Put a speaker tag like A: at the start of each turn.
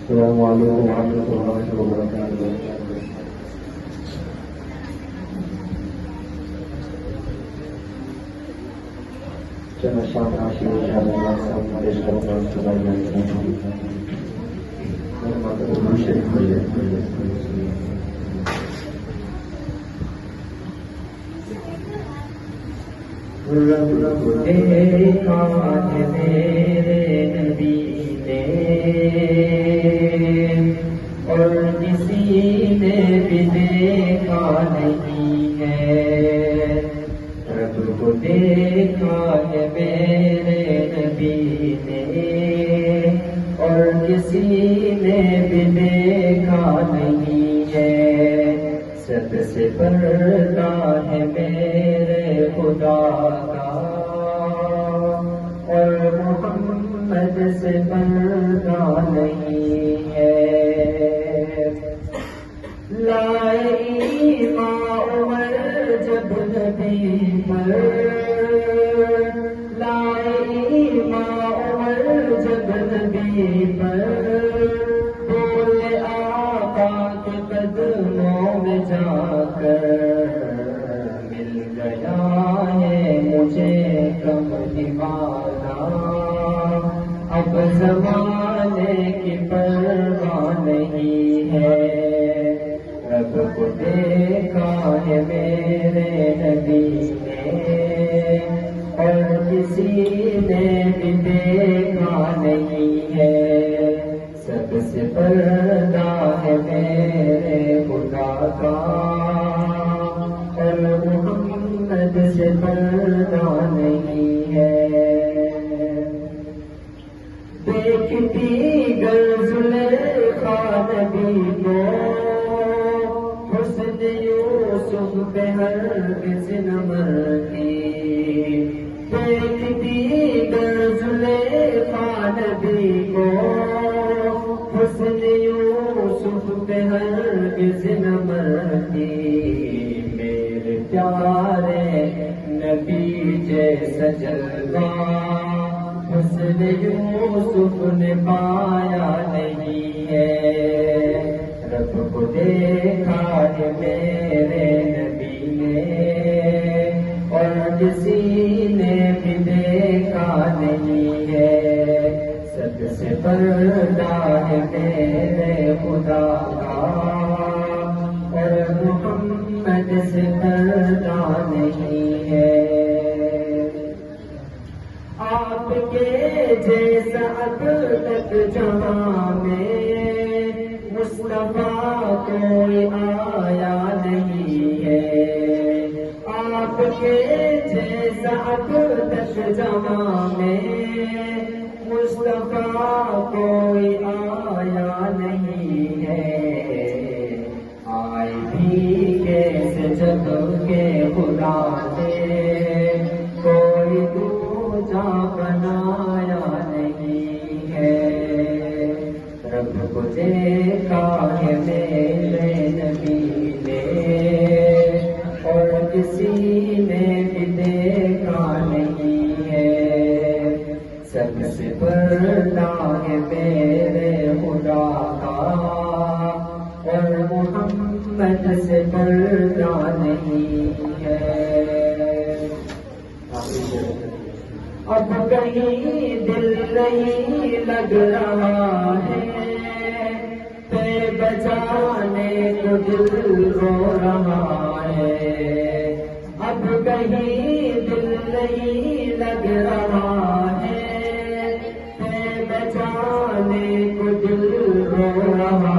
A: السلام علیکم ورحمۃ اللہ وبرکاتہ. چند شام راشی
B: دیکھا ہے میرے نبی نے اور کسی نے بھی دیکھا نہیں ہے. رب کو دیکھا ہے میرے نبی نے اور کسی نے بھی دیکھا نہیں ہے. سب سے پردہ ہے میرے خدا کا اور محمد سے پردہ نہیں ہے. لائے ایمان عمر جب نبی پر، لائے ایمان عمر جب نبی پر، بولے آقا کے قدموں میں جا کر مل گیا ہے مجھے کم دیوانہ. اب زمانے کی پرواہ نہیں ہے. رب کو دیکھا ہے میرے نبی نے اور کسی نے بھی دیکھا نہیں ہے. سب سے پردہ ہے میرے خدا کا اور محمد سے پردہ نہیں ہے. دیکھتی گر زلیخا نبی کو حسن یوسف پہ ہرگز نہ مرتی. دیکھتی گر زلیخا نبی کو حسن یوسف پہ ہرگز نہ مرتی. میرے پیارے نبی جیسا جلوہ حسن یوسف نے پایا نہیں ہے. رب کو دیکھا ہے میرے نبی نے اور کسی نے بھی دیکھا نہیں ہے. سب سے پردہ ہے میرے خدا کا اور محمد سے پردہ نہیں ہے. آپ کے جیسا اب تک جہاں میں مصطفیٰ کوئی آیا نہیں ہے. آپ کے جیسا اب تک جہاں میں مصطفیٰ کوئی آیا نہیں ہے. آئے بھی کیسے جب کہ خدا نے کوئی دوجا بنایا نہیں ہے. رب کو دیکھا ہے میرے نبی نے اور کسی نے بھی دیکھا نہیں ہے. سب سے پردہ ہے میرے خدا کا اور محمد سے پردہ نہیں ہے. اب کہیں دل نہیں لگ رہا ہے، پہ بجانے کو دل رو رہا ہے. اب کہیں دل نہیں لگ رہا ہے، پہ بجانے کو دل رو رہا